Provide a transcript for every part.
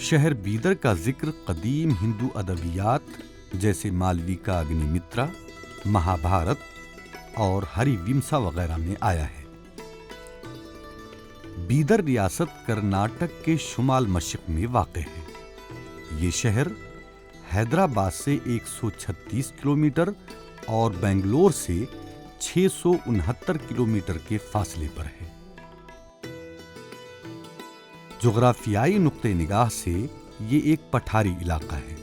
شہر بیدر کا ذکر قدیم ہندو ادبیات جیسے مالوی کا اگنی مترا، مہابھارت اور ہری ومسا وغیرہ میں آیا ہے۔ بیدر ریاست کرناٹک کے شمال مشرق میں واقع ہے۔ یہ شہر حیدرآباد سے 136 کلومیٹر اور بنگلور سے 669 کلومیٹر کے فاصلے پر ہے۔ جغرافیائی نقطہ نگاہ سے یہ ایک پٹھاری علاقہ ہے۔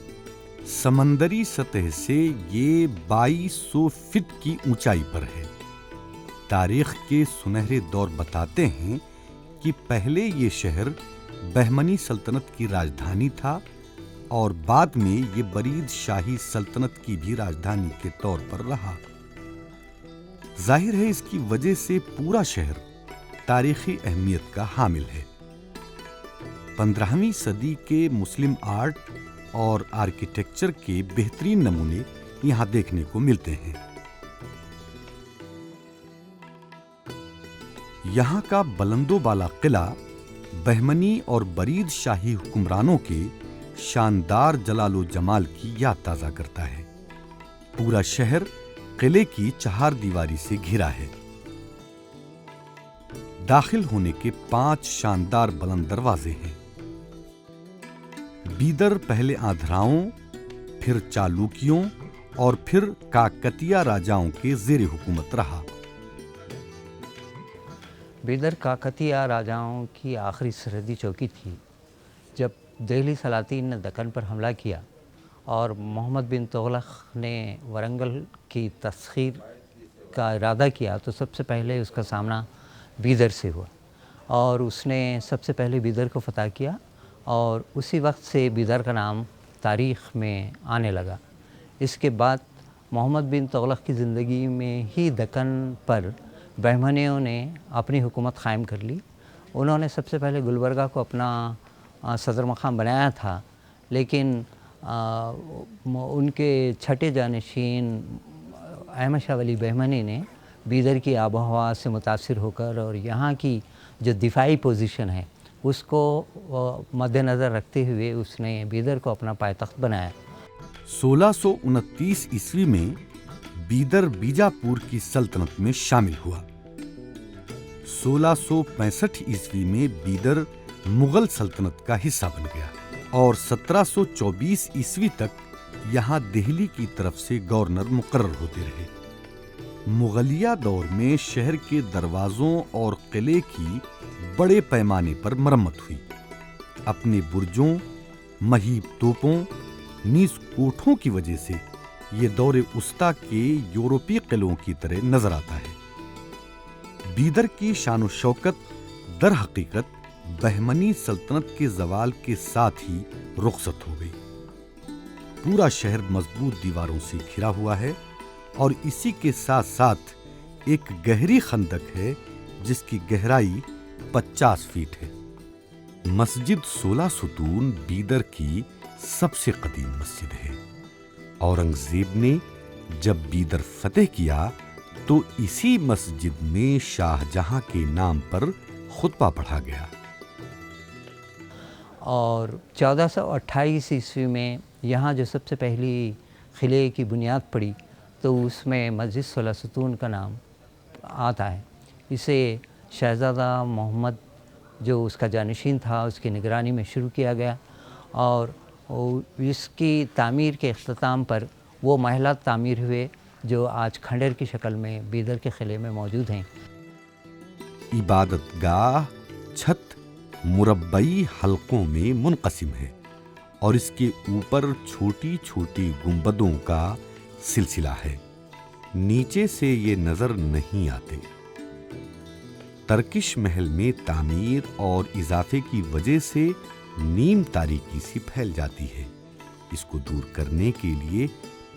سمندری سطح سے یہ 2200 فٹ کی اونچائی پر ہے۔ تاریخ کے سنہرے دور بتاتے ہیں کہ پہلے یہ شہر بہمنی سلطنت کی راجدھانی تھا اور بعد میں یہ برید شاہی سلطنت کی بھی راجدھانی کے طور پر رہا۔ ظاہر ہے اس کی وجہ سے پورا شہر تاریخی اہمیت کا حامل ہے۔ 15ویں صدی کے مسلم آرٹ اور آرکیٹیکچر کے بہترین نمونے یہاں دیکھنے کو ملتے ہیں۔ یہاں کا بلند و بالا قلعہ بہمنی اور برید شاہی حکمرانوں کے شاندار جلال و جمال کی یاد تازہ کرتا ہے۔ پورا شہر قلعے کی چہار دیواری سے گھرا ہے۔ داخل ہونے کے 5 شاندار بلند دروازے ہیں۔ بیدر پہلے آندھراؤں، پھر چالوکیوں اور پھر کاکتیہ راجاؤں کے زیر حکومت رہا۔ بیدر کاکتیہ راجاؤں کی آخری سرحدی چوکی تھی۔ جب دہلی سلاطین نے دکن پر حملہ کیا اور محمد بن تغلق نے ورنگل کی تسخیر کا ارادہ کیا تو سب سے پہلے اس کا سامنا بیدر سے ہوا اور اس نے سب سے پہلے بیدر کو فتح کیا اور اسی وقت سے بیدر کا نام تاریخ میں آنے لگا۔ اس کے بعد محمد بن تغلق کی زندگی میں ہی دکن پر بہمنیوں نے اپنی حکومت قائم کر لی۔ انہوں نے سب سے پہلے گلبرگہ کو اپنا صدر مقام بنایا تھا، لیکن ان کے چھٹے جانشین احمد شاہ ولی بہمنی نے بیدر کی آب و ہوا سے متاثر ہو کر اور یہاں کی جو دفاعی پوزیشن ہے اس کو مد نظر رکھتے ہوئے اس نے بیدر کو اپنا پائے تخت بنایا۔ 1629 عیسوی میں بیدر بیجاپور کی سلطنت میں شامل ہوا۔ 1665 عیسوی میں بیدر مغل سلطنت کا حصہ بن گیا اور 1724 عیسوی تک یہاں دہلی کی طرف سے گورنر مقرر ہوتے رہے۔ مغلیہ دور میں شہر کے دروازوں اور قلعے کی بڑے پیمانے پر مرمت ہوئی۔ اپنے برجوں، مہیب توپوں، نیز کوٹھوں کی وجہ سے یہ دور وسطی کے یورپی قلعوں کی طرح نظر آتا ہے۔ بیدر کی شان و شوکت در حقیقت بہمنی سلطنت کے زوال کے ساتھ ہی رخصت ہو گئی۔ پورا شہر مضبوط دیواروں سے گھرا ہوا ہے اور اسی کے ساتھ ساتھ ایک گہری خندق ہے جس کی گہرائی 50 فٹ ہے۔ مسجد 16 ستون بیدر کی سب سے قدیم مسجد ہے۔ اورنگزیب نے جب بیدر فتح کیا تو اسی مسجد میں شاہ جہاں کے نام پر خطبہ پڑھا گیا۔ اور 1428 عیسوی میں یہاں جو سب سے پہلی قلعے کی بنیاد پڑی تو اس میں مسجد 16 ستون کا نام آتا ہے۔ اسے شہزادہ محمد جو اس کا جانشین تھا اس کی نگرانی میں شروع کیا گیا اور اس کی تعمیر کے اختتام پر وہ محلات تعمیر ہوئے جو آج کھنڈر کی شکل میں بیدر کے قلعے میں موجود ہیں۔ عبادت گاہ چھت مربعی حلقوں میں منقسم ہے اور اس کے اوپر چھوٹی چھوٹی گنبدوں کا سلسلہ ہے۔ نیچے سے یہ نظر نہیں آتے۔ ترکش محل میں تعمیر اور اضافے کی وجہ سے نیم تاریکی سی پھیل جاتی ہے۔ اس کو دور کرنے کے لیے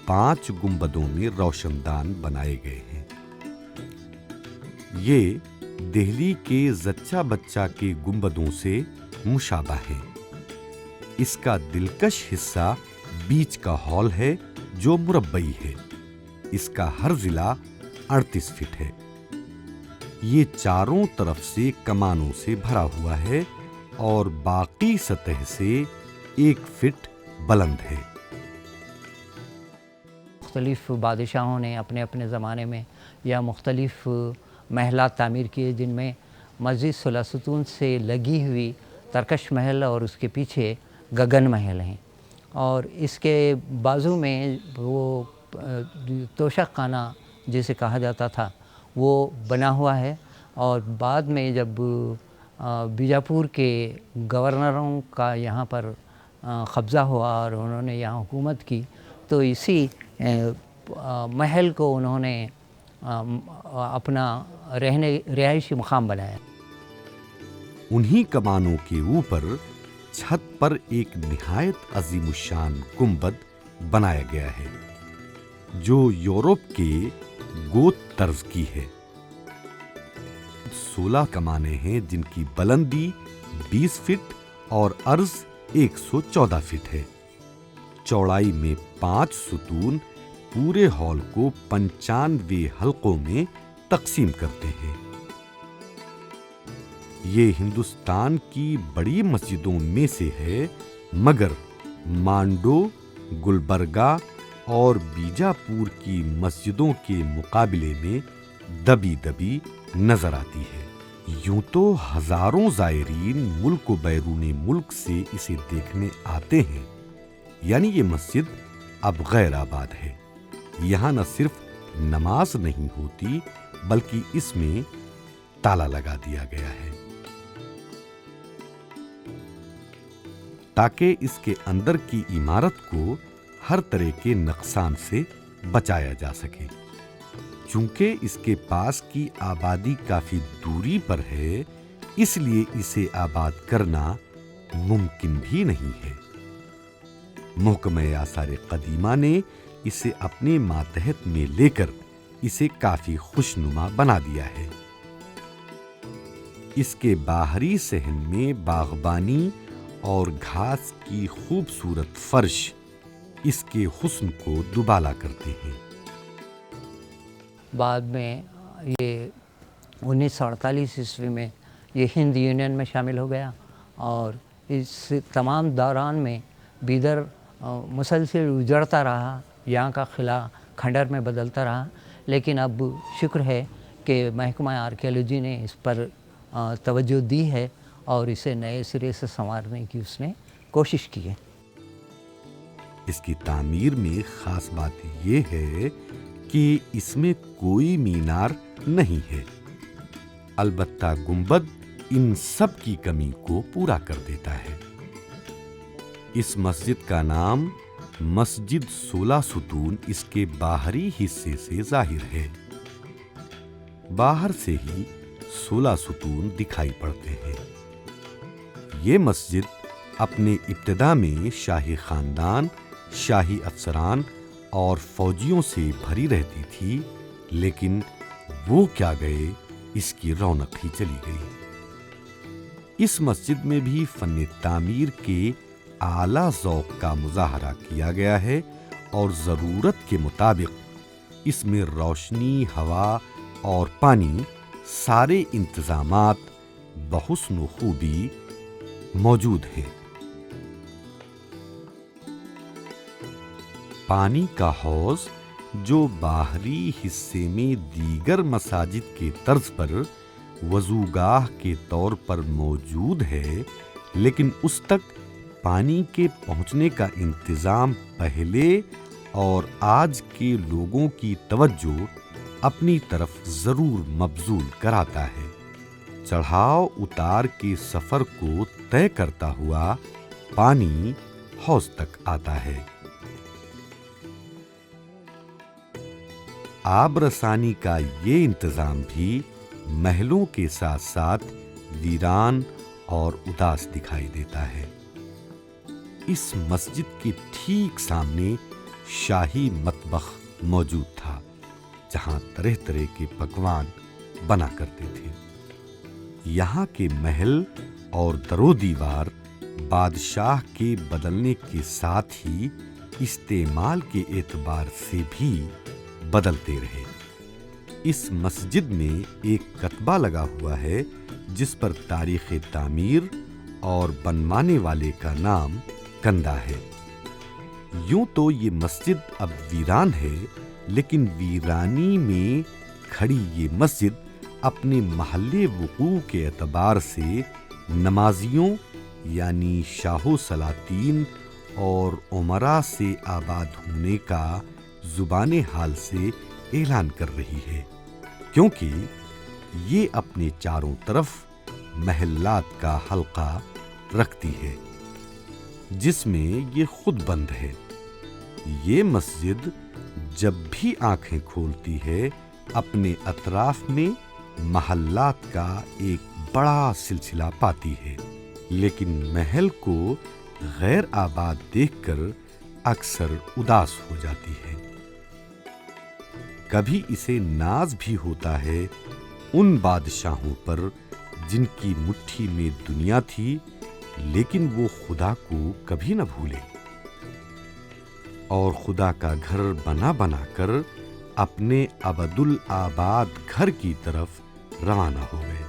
5 گنبدوں میں روشن دان بنائے گئے ہیں۔ یہ دہلی کے زچہ بچہ کے گنبدوں سے مشابہ ہے۔ اس کا دلکش حصہ بیچ کا ہال ہے جو مربعی ہے۔ اس کا ہر ضلع 38 فٹ ہے۔ یہ چاروں طرف سے کمانوں سے بھرا ہوا ہے اور باقی سطح سے 1 फीट बुलंद है। मुख्तलिफ़ बादशाहों ने अपने अपने ज़माने में या मुख्तलिफ़ महलात तामीर किए, जिनमें मस्जिद 16 सतून से लगी हुई तरकश महल और उसके पीछे गगन महल हैं, और इसके बाजू में वो तोशक खाना जिसे कहा जाता था वो बना हुआ है। और बाद में जब बीजापुर के गवर्नरों का यहाँ पर कब्ज़ा हुआ और उन्होंने यहाँ हुकूमत की, तो इसी महल को उन्होंने अपना रिहायशी मुकाम बनाया। उन्हीं कमानों के ऊपर छत पर एक निहायत अजीमुशान गुंबद बनाया गया है, जो यूरोप के गोत तर्ज की है। 16 कमाने हैं जिनकी बुलंदी 20 फीट और अर्ज 114 फीट है। चौड़ाई में 5 सुतून पूरे हॉल को 95 हलकों में तकसीम करते हैं। ये हिंदुस्तान की बड़ी मस्जिदों में से है, मगर मांडो, गुलबर्गा और बीजापुर की मस्जिदों के मुकाबले में दबी दबी नजर आती है। यूं तो हजारों ज़ायरीन मुल्क व बैरूनी मुल्क से इसे देखने आते हैं, यानी ये मस्जिद अब गैर आबाद है। यहाँ न सिर्फ नमाज नहीं होती, बल्कि इसमें ताला लगा दिया गया है ताकि इसके अंदर की इमारत को हर तरह के नुकसान से बचाया जा सके। चूंकि इसके पास की आबादी काफी दूरी पर है, इसलिए इसे आबाद करना मुमकिन भी नहीं है। महकमे आसार कदीमा ने इसे अपने मातहत में लेकर इसे काफी खुशनुमा बना दिया है। इसके बाहरी सहन में बागबानी और घास की खूबसूरत फर्श इसके हुस्न को दुबाला करते हैं। बाद में ये 1948 ईस्वी में ये हिंद यूनियन में शामिल हो गया, और इस तमाम दौरान में बीदर मुसलसल उजड़ता रहा, यहाँ का किला खंडर में बदलता रहा। लेकिन अब शुक्र है कि महकमा आर्कियोलॉजी ने इस पर तवज्जो दी है और इसे नए सिरे से संवारने की उसने कोशिश की है। इसकी तामीर में खास बात यह है कि इसमें कोई मीनार नहीं है, अलबत्ता गुंबद इन सब की कमी को पूरा कर देता है। इस मस्जिद का नाम मस्जिद 16 सुतून इसके बाहरी हिस्से से जाहिर है। बाहर से ही 16 सुतून दिखाई पड़ते हैं। ये मस्जिद अपने इब्तिदा में शाही खानदान, शाही अफसरान और फौजियों से भरी रहती थी, लेकिन वो क्या गए, इसकी रौनक ही चली गई। इस मस्जिद में भी फन तामीर के आला ज़ौक़ का मुज़ाहरा किया गया है और ज़रूरत के मुताबिक इसमें रोशनी, हवा और पानी सारे इंतज़ामात बहुस्न खूबी मौजूद हैं। पानी का हौज जो बाहरी हिस्से में दीगर मसाजिद के तर्ज पर वज़ूगाह के तौर पर मौजूद है, लेकिन उस तक पानी के पहुंचने का इंतज़ाम पहले और आज के लोगों की तवज्जो अपनी तरफ ज़रूर मबजूल कराता है। चढ़ाव उतार के सफ़र को तय करता हुआ पानी हौज तक आता है। आब रसानी का ये इंतज़ाम भी महलों के साथ साथ वीरान और उदास दिखाई देता है। इस मस्जिद के ठीक सामने शाही मतबख मौजूद था, जहां तरह तरह के पकवान बना करते थे। यहाँ के महल और दरो दीवार बादशाह के बदलने के साथ ही इस्तेमाल के एतबार से भी बदलते रहे। इस मस्जिद में एक कतबा लगा हुआ है, जिस पर तारीख़ तामीर और बनवाने वाले का नाम कंधा है। यूं तो ये मस्जिद अब वीरान है, लेकिन वीरानी में खड़ी ये मस्जिद अपने महल्ले वकूअ के एतबार से नमाजियों यानी शाहो सलातीन और उमरा से आबाद होने का जुबान हाल से ऐलान कर रही है, क्योंकि ये अपने चारों तरफ महल्लात का हल्का रखती है जिसमें ये खुद बंद है। ये मस्जिद जब भी आंखें खोलती है अपने अतराफ में महल्लात का एक बड़ा सिलसिला पाती है, लेकिन महल को गैर आबाद देखकर अक्सर उदास हो जाती है। कभी इसे नाज भी होता है उन बादशाहों पर जिनकी मुट्ठी में दुनिया थी, लेकिन वो खुदा को कभी न भूले और खुदा का घर बना बना कर अपने अबदुल आबाद घर की तरफ रवाना हो गए।